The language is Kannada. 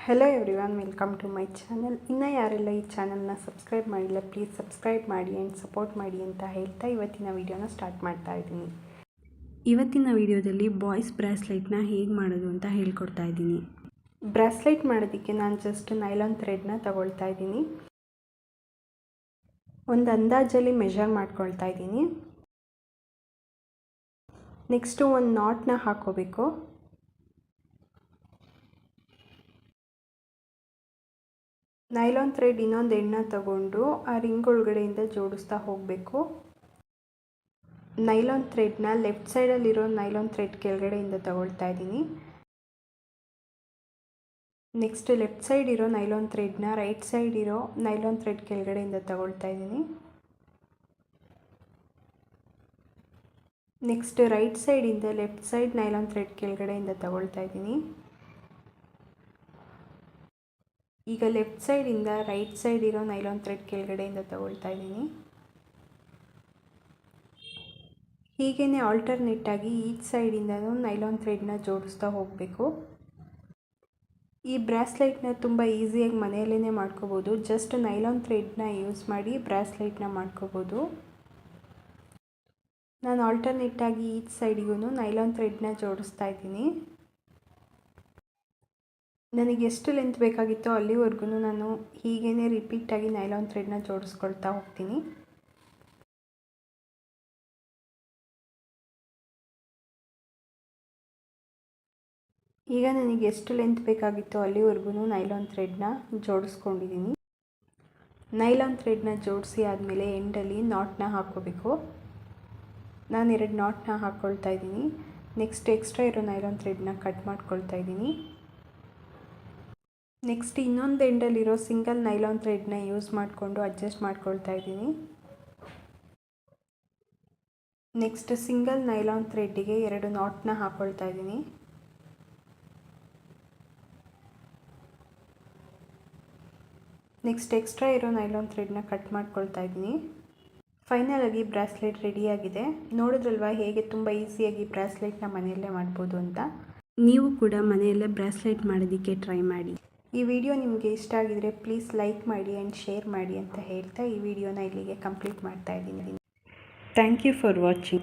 Hello everyone, welcome to my channel. ಇನ್ನು ಯಾರೆಲ್ಲ ಈ ಚಾನಲ್ನ ಸಬ್ಸ್ಕ್ರೈಬ್ ಮಾಡಿಲ್ಲ, ಪ್ಲೀಸ್ ಸಬ್ಸ್ಕ್ರೈಬ್ ಮಾಡಿ ಆ್ಯಂಡ್ ಸಪೋರ್ಟ್ ಮಾಡಿ ಅಂತ ಹೇಳ್ತಾ ಇವತ್ತಿನ ವೀಡಿಯೋನ ಸ್ಟಾರ್ಟ್ ಮಾಡ್ತಾ ಇದ್ದೀನಿ. ಇವತ್ತಿನ ವೀಡಿಯೋದಲ್ಲಿ ಬಾಯ್ಸ್ ಬ್ರಾಸ್ಲೈಟ್ನ ಹೇಗೆ ಮಾಡೋದು ಅಂತ ಹೇಳ್ಕೊಡ್ತಾ ಇದ್ದೀನಿ. ಬ್ರಾಸ್ಲೈಟ್ ಮಾಡೋದಕ್ಕೆ ನಾನು ಜಸ್ಟ್ ನೈಲಾನ್ ಥ್ರೆಡ್ನ ತಗೊಳ್ತಾ ಇದ್ದೀನಿ. ಒಂದು ಅಂದಾಜಲ್ಲಿ ಮೆಷರ್ ಮಾಡ್ಕೊಳ್ತಾ ಇದ್ದೀನಿ. ನೆಕ್ಸ್ಟು ಒಂದು ನಾಟ್ನ ಹಾಕೋಬೇಕು. ನೈಲಾನ್ ಥ್ರೆಡ್ ಇನ್ನೊಂದು ಎಣ್ಣೆ ತಗೊಂಡು ಆ ರಿಂಗ್ ಒಳಗಡೆಯಿಂದ ಜೋಡಿಸ್ತಾ ಹೋಗಬೇಕು. ನೈಲಾನ್ ಥ್ರೆಡ್ನ ಲೆಫ್ಟ್ ಸೈಡಲ್ಲಿರೋ ನೈಲಾನ್ ಥ್ರೆಡ್ ಕೆಳಗಡೆಯಿಂದ ತಗೊಳ್ತಾ ಇದ್ದೀನಿ. ನೆಕ್ಸ್ಟ್ ಲೆಫ್ಟ್ ಸೈಡ್ ಇರೋ ನೈಲಾನ್ ಥ್ರೆಡ್ನ ರೈಟ್ ಸೈಡ್ ಇರೋ ನೈಲಾನ್ ಥ್ರೆಡ್ ಕೆಳಗಡೆಯಿಂದ ತಗೊಳ್ತಾ ಇದ್ದೀನಿ. ನೆಕ್ಸ್ಟ್ ರೈಟ್ ಸೈಡಿಂದ ಲೆಫ್ಟ್ ಸೈಡ್ ನೈಲಾನ್ ಥ್ರೆಡ್ ಕೆಳಗಡೆಯಿಂದ ತಗೊಳ್ತಾ ಇದ್ದೀನಿ. ಈಗ ಲೆಫ್ಟ್ ಸೈಡಿಂದ ರೈಟ್ ಸೈಡ್ ಇರೋ ನೈಲಾನ್ ಥ್ರೆಡ್ ಕೆಳಗಡೆಯಿಂದ ತಗೊಳ್ತಾ ಇದ್ದೀನಿ. ಹೀಗೇ ಆಲ್ಟರ್ನೇಟಾಗಿ ಈಚ್ ಸೈಡಿಂದನೂ ನೈಲಾನ್ ಥ್ರೆಡ್ನ ಜೋಡಿಸ್ತಾ ಹೋಗಬೇಕು. ಈ ಬ್ರಾಸ್ಲೈಟ್ನ ತುಂಬ ಈಸಿಯಾಗಿ ಮನೆಯಲ್ಲೇ ಮಾಡ್ಕೋಬೋದು. ಜಸ್ಟ್ ನೈಲಾನ್ ಥ್ರೆಡ್ನ ಯೂಸ್ ಮಾಡಿ ಬ್ರಾಸ್ಲೈಟ್ನ ಮಾಡ್ಕೋಬೋದು. ನಾನು ಆಲ್ಟರ್ನೇಟಾಗಿ ಈಚ್ ಸೈಡಿಗೂ ನೈಲಾನ್ ಥ್ರೆಡ್ನ ಜೋಡಿಸ್ತಾ ಇದ್ದೀನಿ. ನನಗೆ ಎಷ್ಟು ಲೆಂತ್ ಬೇಕಾಗಿತ್ತೋ ಅಲ್ಲಿವರೆಗೂ ನಾನು ಹೀಗೇ ರಿಪೀಟಾಗಿ ನೈಲಾನ್ ಥ್ರೆಡ್ನ ಜೋಡಿಸ್ಕೊಳ್ತಾ ಹೋಗ್ತೀನಿ. ಈಗ ನನಗೆ ಎಷ್ಟು ಲೆಂತ್ ಬೇಕಾಗಿತ್ತೋ ಅಲ್ಲಿವರೆಗೂ ನೈಲಾನ್ ಥ್ರೆಡ್ನ ಜೋಡಿಸ್ಕೊಂಡಿದ್ದೀನಿ. ನೈಲಾನ್ ಥ್ರೆಡ್ನ ಜೋಡಿಸಿ ಆದಮೇಲೆ ಎಂಡಲ್ಲಿ ನಾಟ್ನ ಹಾಕ್ಕೋಬೇಕು. ನಾನು 2 ನಾಟ್ನ ಹಾಕ್ಕೊಳ್ತಾ ಇದ್ದೀನಿ. ನೆಕ್ಸ್ಟ್ ಎಕ್ಸ್ಟ್ರಾ ಇರೋ ನೈಲಾನ್ ಥ್ರೆಡ್ನ ಕಟ್ ಮಾಡ್ಕೊಳ್ತಾ ಇದ್ದೀನಿ. ನೆಕ್ಸ್ಟ್ ಇನ್ನೊಂದು ಎಂಡಲ್ಲಿರೋ ಸಿಂಗಲ್ ನೈಲಾನ್ ಥ್ರೆಡ್ನ ಯೂಸ್ ಮಾಡಿಕೊಂಡು ಅಡ್ಜಸ್ಟ್ ಮಾಡ್ಕೊಳ್ತಾ ಇದ್ದೀನಿ. ನೆಕ್ಸ್ಟ್ ಸಿಂಗಲ್ ನೈಲಾನ್ ಥ್ರೆಡ್ಡಿಗೆ 2 ನಾಟ್ನ ಹಾಕ್ಕೊಳ್ತಾ ಇದ್ದೀನಿ. ನೆಕ್ಸ್ಟ್ ಎಕ್ಸ್ಟ್ರಾ ಇರೋ ನೈಲಾನ್ ಥ್ರೆಡ್ನ ಕಟ್ ಮಾಡ್ಕೊಳ್ತಾ ಇದ್ದೀನಿ. ಫೈನಲ್ ಆಗಿ ಬ್ರಾಸ್ಲೆಟ್ ರೆಡಿಯಾಗಿದೆ. ನೋಡಿದ್ರಲ್ವ ಹೇಗೆ ತುಂಬ ಈಸಿಯಾಗಿ ಬ್ರಾಸ್ಲೆಟ್ನ ಮನೆಯಲ್ಲೇ ಮಾಡ್ಬೋದು ಅಂತ. ನೀವು ಕೂಡ ಮನೆಯಲ್ಲೇ ಬ್ರಾಸ್ಲೆಟ್ ಮಾಡೋದಕ್ಕೆ ಟ್ರೈ ಮಾಡಿ. ಈ ವಿಡಿಯೋ ನಿಮಗೆ ಇಷ್ಟ ಆಗಿದರೆ ಪ್ಲೀಸ್ ಲೈಕ್ ಮಾಡಿ ಆ್ಯಂಡ್ ಶೇರ್ ಮಾಡಿ ಅಂತ ಹೇಳ್ತಾ ಈ ವಿಡಿಯೋನ ಇಲ್ಲಿಗೆ ಕಂಪ್ಲೀಟ್ ಮಾಡ್ತಾ ಇದ್ದೀನಿ. Thank you for watching.